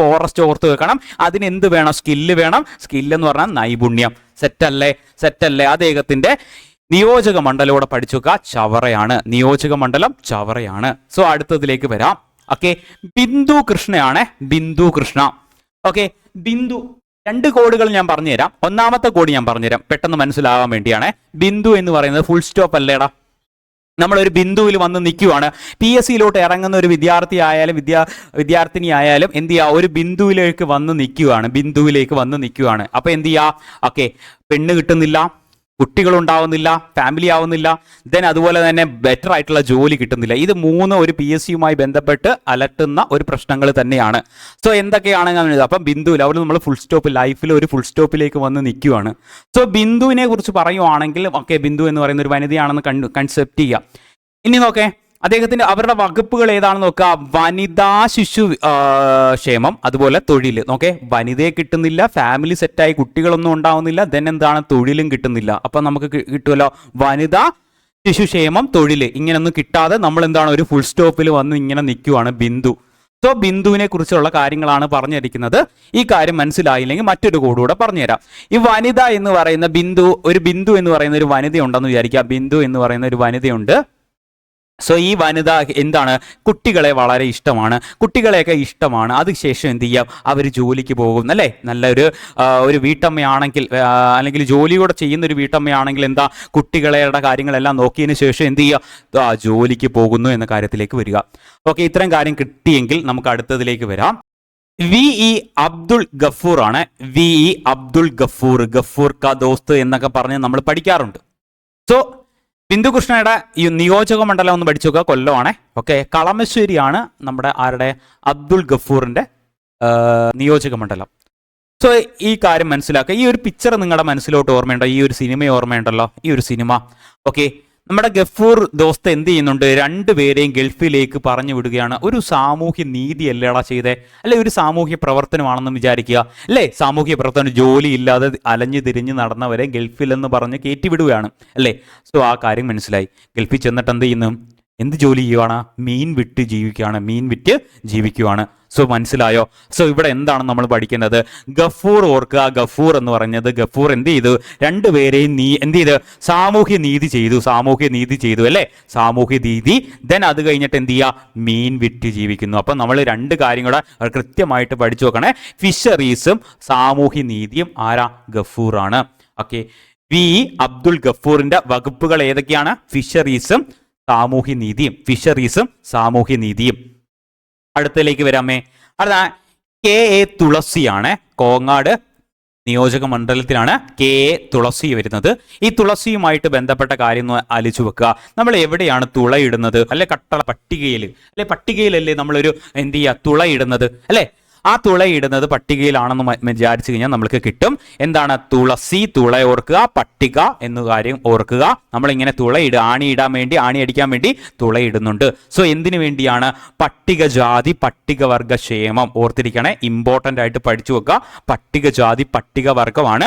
A: ഫോറസ്റ്റ് ഓർത്ത് വെക്കണം. അതിന് എന്ത് വേണം? സ്കില്ല് വേണം. സ്കില്ല് എന്ന് പറഞ്ഞാൽ നൈപുണ്യം. സെറ്റല്ലേ? അദ്ദേഹത്തിന്റെ നിയോജക മണ്ഡലം പഠിച്ചു വെക്കുക. ചവറയാണ്. നിയോജക മണ്ഡലം ചവറയാണ്. സോ അടുത്തതിലേക്ക് വരാം. ഓക്കെ, ബിന്ദു കൃഷ്ണയാണ്. ബിന്ദു കൃഷ്ണ. ഓക്കെ, ബിന്ദു. രണ്ട് കോഡുകൾ ഞാൻ പറഞ്ഞുതരാം. ഒന്നാമത്തെ കോഡ് ഞാൻ പറഞ്ഞുതരാം പെട്ടെന്ന് മനസ്സിലാവാൻ വേണ്ടിയാണ്. ബിന്ദു എന്ന് പറയുന്നത് ഫുൾ സ്റ്റോപ്പ് അല്ലേടാ. നമ്മളൊരു ബിന്ദുവിൽ വന്ന് നിൽക്കുവാണ്. PSCയിലോട്ട് ഇറങ്ങുന്ന ഒരു വിദ്യാർത്ഥി ആയാലും വിദ്യാർത്ഥിനി ആയാലും എന്ത് ചെയ്യുക? ഒരു ബിന്ദുവിലേക്ക് വന്ന് നിൽക്കുവാണ്. അപ്പൊ എന്ത് ചെയ്യുക? ഓക്കെ, പെണ്ണ് കിട്ടുന്നില്ല, കുട്ടികളുണ്ടാവുന്നില്ല, ഫാമിലി ആവുന്നില്ല, ദെൻ അതുപോലെ തന്നെ ബെറ്റർ ആയിട്ടുള്ള ജോലി കിട്ടുന്നില്ല. ഇത് മൂന്ന് ഒരു PSCയുമായി ബന്ധപ്പെട്ട് അലട്ടുന്ന ഒരു പ്രശ്നങ്ങൾ തന്നെയാണ്. സോ എന്തൊക്കെയാണ്? അപ്പം ബിന്ദുവിൽ അവർ നമ്മൾ ഫുൾ സ്റ്റോപ്പ്, ലൈഫിൽ ഒരു ഫുൾ സ്റ്റോപ്പിലേക്ക് വന്ന് നിൽക്കുവാണ്. സോ ബിന്ദുവിനെ കുറിച്ച് പറയുവാണെങ്കിൽ ഓക്കെ, ബിന്ദു എന്ന് പറയുന്ന ഒരു വനിതയാണെന്ന് കൺസെപ്റ്റ് ചെയ്യുക. ഇനി നോക്കേ, അവരുടെ വകുപ്പുകൾ ഏതാണെന്ന് നോക്കുക. വനിതാ ശിശു ക്ഷേമം, അതുപോലെ തൊഴിൽ. നോക്കേ, വനിതയെ കിട്ടുന്നില്ല, ഫാമിലി സെറ്റായി കുട്ടികളൊന്നും ഉണ്ടാവുന്നില്ല, ദെൻ എന്താണ്? തൊഴിലും കിട്ടുന്നില്ല. അപ്പം നമുക്ക് കിട്ടുമല്ലോ വനിതാ ശിശുക്ഷേമം, തൊഴിൽ. ഇങ്ങനെയൊന്നും കിട്ടാതെ നമ്മൾ എന്താണ്? ഒരു ഫുൾ സ്റ്റോപ്പിൽ വന്ന് ഇങ്ങനെ നിൽക്കുവാണ് ബിന്ദു. സോ ബിന്ദുവിനെ കുറിച്ചുള്ള കാര്യങ്ങളാണ് പറഞ്ഞിരിക്കുന്നത്. ഈ കാര്യം മനസ്സിലായില്ലെങ്കിൽ മറ്റൊരു കോഡുകൂടെ പറഞ്ഞുതരാം. ഈ വനിത എന്ന് പറയുന്ന ബിന്ദു എന്ന് പറയുന്ന ഒരു വനിത ഉണ്ടെന്ന് വിചാരിക്കുക. ബിന്ദു എന്ന് പറയുന്ന ഒരു വനിതയുണ്ട്. സോ ഈ വനിത എന്താണ്? കുട്ടികളെ വളരെ ഇഷ്ടമാണ്, കുട്ടികളെയൊക്കെ ഇഷ്ടമാണ്. അതിനുശേഷം എന്ത് ചെയ്യാം? അവർ ജോലിക്ക് പോകും അല്ലേ? ഒരു വീട്ടമ്മയാണെങ്കിൽ, അല്ലെങ്കിൽ ജോലി കൂടെ ചെയ്യുന്ന ഒരു വീട്ടമ്മയാണെങ്കിൽ എന്താ? കുട്ടികളുടെ കാര്യങ്ങളെല്ലാം നോക്കിയതിന് ശേഷം എന്ത് ചെയ്യുക? ജോലിക്ക് പോകുന്നു എന്ന കാര്യത്തിലേക്ക് വരിക. ഓക്കെ, ഇത്രയും കാര്യം കിട്ടിയെങ്കിൽ നമുക്ക് അടുത്തതിലേക്ക് വരാം. VE അബ്ദുൾ ഗഫൂർ ആണ്. VE അബ്ദുൾ ഗഫൂർ കാ ദോസ്ത് എന്നൊക്കെ പറഞ്ഞ് നമ്മൾ പഠിക്കാറുണ്ട്. സോ ബിന്ദുകൃഷ്ണയുടെ ഈ നിയോജക മണ്ഡലം ഒന്ന് പഠിച്ചു നോക്കുക. കൊല്ലമാണ്. ഓക്കെ, കളമശ്ശേരിയാണ് നമ്മുടെ ആരുടെ? അബ്ദുൾ ഗഫൂറിന്റെ നിയോജക മണ്ഡലം. സോ ഈ കാര്യം മനസ്സിലാക്കുക. ഈ ഒരു പിക്ചർ നിങ്ങളുടെ മനസ്സിലോട്ട് ഓർമ്മയുണ്ടോ? ഈ ഒരു സിനിമ ഓർമ്മയുണ്ടല്ലോ? ഈ ഒരു സിനിമ ഓക്കെ, നമ്മുടെ ഗഫൂർ ദോസ്ത് എന്ത് ചെയ്യുന്നുണ്ട്, രണ്ടുപേരെയും ഗൾഫിലേക്ക് പറഞ്ഞു വിടുകയാണ്. ഒരു സാമൂഹ്യ നീതി അല്ലേടാ ചെയ്തേ, അല്ലെ ഒരു സാമൂഹ്യ പ്രവർത്തനമാണെന്ന് വിചാരിക്കുക, അല്ലേ? സാമൂഹ്യ പ്രവർത്തനം ജോലി ഇല്ലാതെ അലഞ്ഞു തിരിഞ്ഞ് നടന്നവരെ ഗൾഫിലെന്ന് പറഞ്ഞ് കയറ്റിവിടുകയാണ്, അല്ലേ? സോ ആ കാര്യം മനസ്സിലായി. ഗൾഫിൽ ചെന്നിട്ട് എന്ത് ചെയ്യുന്നു, എന്ത് ജോലി ചെയ്യുവാണ്, മീൻ വിറ്റ് ജീവിക്കുകയാണ്, മീൻ വിറ്റ് ജീവിക്കുവാണ്. സോ മനസ്സിലായോ? സോ ഇവിടെ എന്താണ് നമ്മൾ പഠിക്കുന്നത്, ഗഫൂർ ഓർക്കുക. ഗഫൂർ എന്ന് പറഞ്ഞത്, ഗഫൂർ എന്ത് ചെയ്തു, രണ്ടുപേരെയും എന്ത് ചെയ്ത്, സാമൂഹ്യ നീതി ചെയ്തു, അല്ലേ? സാമൂഹ്യ നീതി. ദെൻ അത് കഴിഞ്ഞിട്ട് എന്ത് ചെയ്യുക, മീൻ വിറ്റ് ജീവിക്കുന്നു. അപ്പം നമ്മൾ രണ്ട് കാര്യം കൂടെ കൃത്യമായിട്ട് പഠിച്ചു നോക്കണേ. ഫിഷറീസും സാമൂഹ്യ നീതിയും ആരാ, ഗഫൂറാണ്. ഓക്കെ, വി അബ്ദുൽ ഗഫൂറിന്റെ വകുപ്പുകൾ ഏതൊക്കെയാണ്, ഫിഷറീസും സാമൂഹ്യ നീതിയും. അടുത്തതിലേക്ക് വരാമേ. അടുത്ത KA തുളസിയാണ്. കോങ്ങാട് നിയോജക മണ്ഡലത്തിലാണ് KA തുളസി വരുന്നത്. ഈ തുളസിയുമായിട്ട് ബന്ധപ്പെട്ട കാര്യം ഒന്ന് ആലോചിച്ച് വെക്കുക. നമ്മൾ എവിടെയാണ് തുളയിടുന്നത്, അല്ലെ? കട്ടള പട്ടികയിൽ, അല്ലെ? പട്ടികയിലല്ലേ നമ്മളൊരു എന്ത് ചെയ്യുക, തുളയിടുന്നത്, അല്ലെ? ആ തുളയിടുന്നത് പട്ടികയിലാണെന്ന് വിചാരിച്ചു കഴിഞ്ഞാൽ നമ്മൾക്ക് കിട്ടും. എന്താണ് തുളസി, തുള ഓർക്കുക, പട്ടിക എന്ന കാര്യം ഓർക്കുക. നമ്മളിങ്ങനെ ആണി അടിക്കാൻ വേണ്ടി തുളയിടുന്നുണ്ട്. സോ എന്തിനു വേണ്ടിയാണ്, പട്ടികജാതി പട്ടികവർഗ ക്ഷേമം. ഓർത്തിരിക്കണേ, ഇമ്പോർട്ടൻ്റ് ആയിട്ട് പഠിച്ചു വെക്കുക. പട്ടികജാതി പട്ടികവർഗമാണ്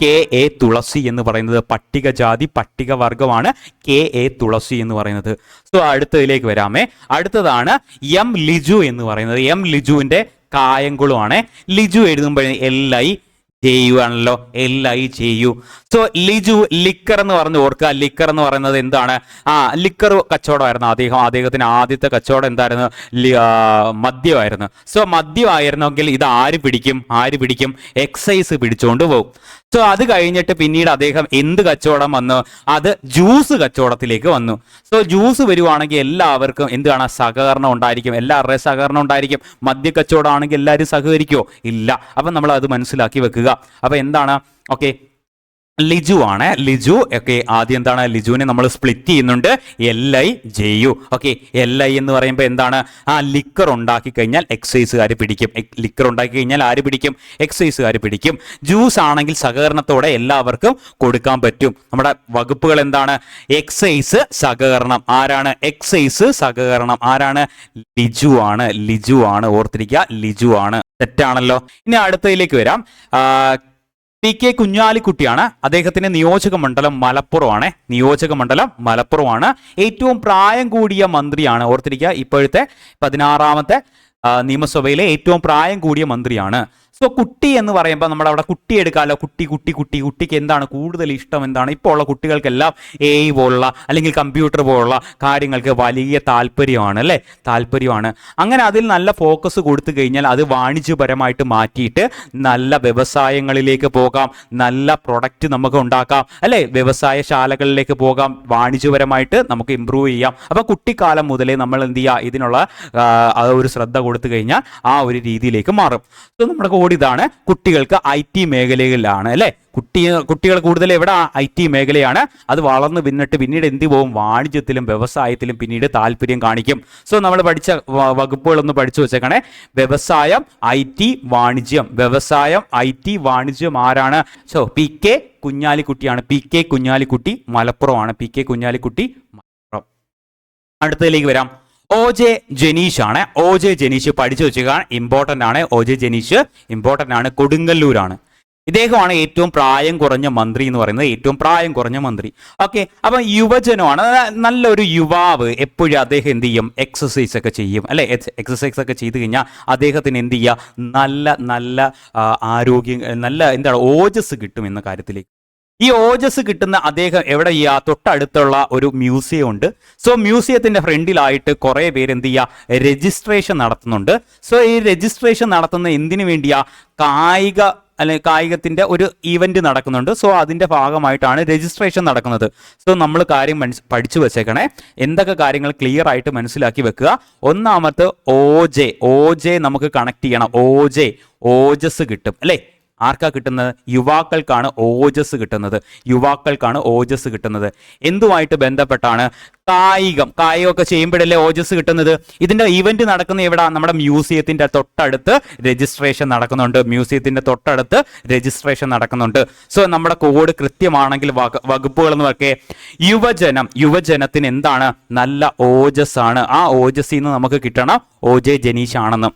A: KA തുളസി എന്ന് പറയുന്നത്. പട്ടികജാതി പട്ടികവർഗമാണ് KA തുളസി എന്ന് പറയുന്നത്. സോ അടുത്തതിലേക്ക് വരാമേ. അടുത്തതാണ് M ലിജു എന്ന് പറയുന്നത്. M ലിജുവിന്റെ കായംകുളമാണ്. ലിജു എഴുതുമ്പോൾ LI ചെയ്യുവാണല്ലോ, LI ചെയ്യൂ. സോ ലിജു ലിക്കർ എന്ന് പറഞ്ഞ് ഓർക്കുക. ലിക്കർ എന്ന് പറയുന്നത് എന്താണ്, ലിക്കർ കച്ചവടമായിരുന്നു അദ്ദേഹത്തിന് ആദ്യത്തെ കച്ചവടം എന്തായിരുന്നു, മദ്യമായിരുന്നു. സോ മദ്യമായിരുന്നെങ്കിൽ ഇത് ആര് പിടിക്കും, എക്സൈസ് പിടിച്ചുകൊണ്ട് പോകും. സോ അത് കഴിഞ്ഞിട്ട് പിന്നീട് അദ്ദേഹം എന്ത് കച്ചവടം വന്നു, അത് ജ്യൂസ് കച്ചവടത്തിലേക്ക് വന്നു. സോ ജ്യൂസ് വരുവാണെങ്കിൽ എല്ലാവർക്കും എന്താണ്, സഹകരണം ഉണ്ടായിരിക്കും, എല്ലാവരുടെയും സഹകരണം ഉണ്ടായിരിക്കും. മദ്യ കച്ചവടം ആണെങ്കിൽ എല്ലാവരും സഹകരിക്കുമോ, ഇല്ല. അപ്പം നമ്മൾ അത് മനസ്സിലാക്കി വെക്കുക. അപ്പൊ എന്താണ്, ഓക്കെ, ലിജു ആണ്. ലിജു ഒക്കെ ആദ്യം എന്താണ്, ലിജുവിനെ നമ്മൾ സ്പ്ലിറ്റ് ചെയ്യുന്നുണ്ട്, LI ചെയ്യൂ. ഓക്കെ, LI എന്ന് പറയുമ്പോൾ എന്താണ്, ലിക്കർ ഉണ്ടാക്കി കഴിഞ്ഞാൽ എക്സൈസുകാർ പിടിക്കും. ലിക്കർ ഉണ്ടാക്കി കഴിഞ്ഞാൽ ആര് പിടിക്കും, എക്സൈസുകാർ പിടിക്കും. ജ്യൂസ് ആണെങ്കിൽ സഹകരണത്തോടെ എല്ലാവർക്കും കൊടുക്കാൻ പറ്റും. നമ്മുടെ വകുപ്പുകൾ എന്താണ്, എക്സൈസ് സഹകരണം. ആരാണ് എക്സൈസ് സഹകരണം, ആരാണ്, ലിജു ആണ്. ഓർത്തിരിക്കുക, ലിജു ആണ്. തെറ്റാണല്ലോ. ഇനി അടുത്തതിലേക്ക് വരാം. PK കുഞ്ഞാലിക്കുട്ടിയാണ്. അദ്ദേഹത്തിന്റെ നിയോജക മണ്ഡലം മലപ്പുറമാണ്. ഏറ്റവും പ്രായം കൂടിയ മന്ത്രിയാണ്. ഓർത്തിരിക്കുക, ഇപ്പോഴത്തെ 16ാമത്തെ നിയമസഭയിലെ ഏറ്റവും പ്രായം കൂടിയ മന്ത്രിയാണ്. സോ കുട്ടി എന്ന് പറയുമ്പോൾ നമ്മൾ അവിടെ കുട്ടി എടുക്കാമല്ലോ. കുട്ടിക്ക് എന്താണ് കൂടുതൽ ഇഷ്ടം, എന്താണ് ഇപ്പോൾ ഉള്ള കുട്ടികൾക്കെല്ലാം AI പോലുള്ള അല്ലെങ്കിൽ കമ്പ്യൂട്ടർ പോലുള്ള കാര്യങ്ങൾക്ക് വലിയ താല്പര്യമാണ്, അല്ലേ? താല്പര്യമാണ്. അങ്ങനെ അതിൽ നല്ല ഫോക്കസ് കൊടുത്തു കഴിഞ്ഞാൽ അത് വാണിജ്യപരമായിട്ട് മാറ്റിയിട്ട് നല്ല വ്യവസായങ്ങളിലേക്ക് പോകാം, നല്ല പ്രൊഡക്റ്റ് നമുക്ക് ഉണ്ടാക്കാം, അല്ലേ? വ്യവസായശാലകളിലേക്ക് പോകാം, വാണിജ്യപരമായിട്ട് നമുക്ക് ഇമ്പ്രൂവ് ചെയ്യാം. അപ്പോൾ കുട്ടിക്കാലം മുതലേ നമ്മൾ എന്ത് ചെയ്യുക, ഇതിനുള്ള ഒരു ശ്രദ്ധ കൊടുത്തു കഴിഞ്ഞാൽ ആ ഒരു രീതിയിലേക്ക് മാറും. സോ നമ്മുടെ ഇതാണ് കുട്ടികൾക്ക് IT മേഖലയിലാണ്, അല്ലെ? കുട്ടികൾ കൂടുതൽ എവിടെ, IT മേഖലയാണ്. അത് വളർന്ന് പിന്നീട് എന്ത് പോകും, വാണിജ്യത്തിലും വ്യവസായത്തിലും പിന്നീട് താല്പര്യം കാണിക്കും. സോ നമ്മൾ പഠിച്ച വകുപ്പുകളൊന്ന് പഠിച്ചു വെച്ചേക്കണേ. വ്യവസായം, IT, വാണിജ്യം ആരാണ്? സോ PK കുഞ്ഞാലിക്കുട്ടിയാണ്. PK കുഞ്ഞാലിക്കുട്ടി മലപ്പുറമാണ്. മലപ്പുറം. അടുത്തതിലേക്ക് വരാം. OJ ജനീഷ് ആണ്. OJ ജനീഷ് പഠിച്ചു വെച്ചുക, ഇമ്പോർട്ടൻ്റ് ആണ്. OJ ജനീഷ് ഇമ്പോർട്ടൻ്റ് ആണ്. കൊടുങ്ങല്ലൂരാണ്. ഇദ്ദേഹമാണ് ഏറ്റവും പ്രായം കുറഞ്ഞ മന്ത്രി എന്ന് പറയുന്നത്. ഏറ്റവും പ്രായം കുറഞ്ഞ മന്ത്രി. ഓക്കെ, അപ്പം യുവജനമാണ്, നല്ലൊരു യുവാവ്. എപ്പോഴും അദ്ദേഹം എന്ത് ചെയ്യും, എക്സസൈസ് ഒക്കെ ചെയ്യും, അല്ലെ? എക്സസൈസ് ഒക്കെ ചെയ്ത് കഴിഞ്ഞാൽ അദ്ദേഹത്തിന് എന്ത് ചെയ്യുക, നല്ല ആരോഗ്യം, നല്ല എന്താണ് ഓജസ് കിട്ടും എന്ന കാര്യത്തിലേക്ക്. ഈ ഓജസ് കിട്ടുന്ന അദ്ദേഹം എവിടെ ചെയ്യുക, തൊട്ടടുത്തുള്ള ഒരു മ്യൂസിയം ഉണ്ട്. സോ മ്യൂസിയത്തിന്റെ ഫ്രണ്ടിലായിട്ട് കുറേ പേര് എന്ത് ചെയ്യുക, രജിസ്ട്രേഷൻ നടത്തുന്നുണ്ട്. സോ ഈ രജിസ്ട്രേഷൻ നടത്തുന്ന എന്തിനു വേണ്ടിയാ, കായികത്തിന്റെ ഒരു ഈവന്റ് നടക്കുന്നുണ്ട്. സോ അതിന്റെ ഭാഗമായിട്ടാണ് രജിസ്ട്രേഷൻ നടക്കുന്നത്. സോ നമ്മൾ കാര്യം പഠിച്ചു വെച്ചേക്കണേ. എന്തൊക്കെ കാര്യങ്ങൾ ക്ലിയർ ആയിട്ട് മനസ്സിലാക്കി വെക്കുക. ഒന്നാമത്തെ OJ നമുക്ക് കണക്ട് ചെയ്യണം. ഓജസ് കിട്ടും, അല്ലേ? ആർക്കാ കിട്ടുന്നത്? യുവാക്കൾക്കാണ് ഓജസ് കിട്ടുന്നത്. യുവാക്കൾക്കാണ് ഓജസ് കിട്ടുന്നത്. എന്തുമായിട്ട് ബന്ധപ്പെട്ടാണ്? കായികമൊക്കെ ചെയ്യുമ്പോഴല്ലേ ഓജസ് കിട്ടുന്നത്. ഇതിന്റെ ഇവന്റ് നടക്കുന്ന എവിടെ? നമ്മുടെ മ്യൂസിയത്തിന്റെ തൊട്ടടുത്ത് രജിസ്ട്രേഷൻ നടക്കുന്നുണ്ട്. സോ നമ്മുടെ കോഡ് കൃത്യമാണെങ്കിൽ വകുപ്പുകൾ എന്ന് ഒക്കെ യുവജനത്തിന് എന്താണ്? നല്ല ഓജസ് ആണ്. ആ ഓജസ്സിൽ നിന്ന് നമുക്ക് കിട്ടണം OJ ജനീഷ് ആണെന്ന്.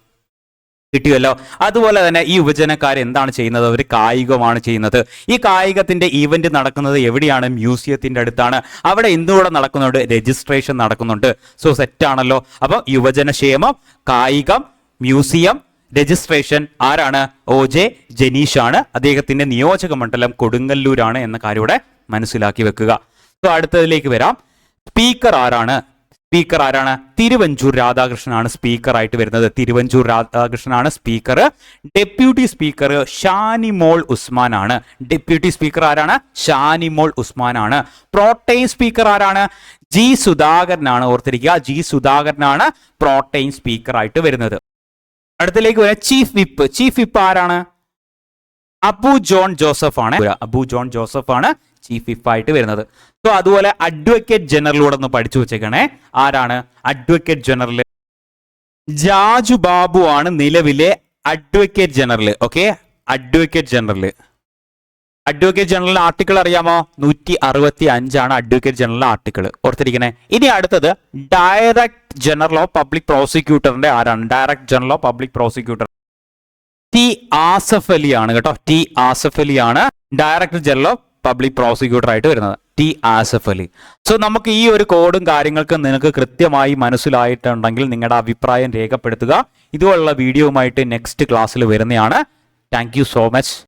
A: കിട്ടിയല്ലോ. അതുപോലെ തന്നെ ഈ യുവജനക്കാർ എന്താണ് ചെയ്യുന്നത്? അവർ കായികമാണ് ചെയ്യുന്നത്. ഈ കായികത്തിന്റെ ഈവന്റ് നടക്കുന്നത് എവിടെയാണ്? മ്യൂസിയത്തിന്റെ അടുത്താണ്. അവിടെ എന്തുകൂടെ നടക്കുന്നുണ്ട്? രജിസ്ട്രേഷൻ നടക്കുന്നുണ്ട്. സോ സെറ്റാണല്ലോ. അപ്പൊ യുവജനക്ഷേമം, കായികം, മ്യൂസിയം, രജിസ്ട്രേഷൻ ആരാണ്? OJ ജനീഷ് ആണ്. അദ്ദേഹത്തിന്റെ നിയോജക മണ്ഡലം കൊടുങ്ങല്ലൂരാണ് എന്ന കാര്യം ഇവിടെ മനസ്സിലാക്കി വെക്കുക. സോ അടുത്തതിലേക്ക് വരാം. സ്പീക്കർ ആരാണ്? തിരുവഞ്ചൂർ രാധാകൃഷ്ണനാണ് സ്പീക്കർ ആയിട്ട് വരുന്നത്. തിരുവഞ്ചൂർ രാധാകൃഷ്ണനാണ് speaker. Deputy speaker Shanimol Usman ആണ്. ഡെപ്യൂട്ടി സ്പീക്കർ ആരാണ്? ഷാനിമോൾ ഉസ്മാൻ ആണ്. പ്രോട്ടൈം സ്പീക്കർ ആരാണ്? G സുധാകരനാണ്. ഓർത്തിരിക്കുക, G സുധാകരനാണ് പ്രോട്ടൈം സ്പീക്കർ ആയിട്ട് വരുന്നത്. അടുത്തിലേക്ക് വരാം. ചീഫ് വിപ്പ് ആരാണ്? അബു ജോൺ ജോസഫ് ആണ് ചീഫ് വിപ്പ് ആയിട്ട് വരുന്നത്. സോ അതുപോലെ അഡ്വക്കേറ്റ് ജനറലൂടെ ഒന്ന് പഠിച്ചു വെച്ചേക്കണേ. ആരാണ് അഡ്വക്കേറ്റ് ജനറൽ? ജാജു ബാബു ആണ് നിലവിലെ advocate general. Okay, advocate general article അറിയാമോ? 165 ആണ് അഡ്വക്കേറ്റ് ജനറൽ ആർട്ടിക്കിൾ. ഓർത്തിരിക്കണേ. ഇനി അടുത്തത് ഡയറക്ട് ജനറൽ ഓഫ് പബ്ലിക് പ്രോസിക്യൂട്ടറിന്റെ ആരാണ്? Direct general of public prosecutor T Asaf Ali ആണ് കേട്ടോ. T ആസഫ് അലി ആണ് director general of public prosecutor ആയിട്ട് വരുന്നത്. T ആസഫ് അലി. സോ നമുക്ക് ഈ ഒരു കോഡും കാര്യങ്ങൾക്കും നിങ്ങൾക്ക് കൃത്യമായി മനസ്സിലായിട്ടുണ്ടെങ്കിൽ നിങ്ങളുടെ അഭിപ്രായം രേഖപ്പെടുത്തുക. ഇതുപോലുള്ള വീഡിയോയുമായിട്ട് നെക്സ്റ്റ് ക്ലാസ്സിൽ വരുന്നതാണ്. Thank you so much.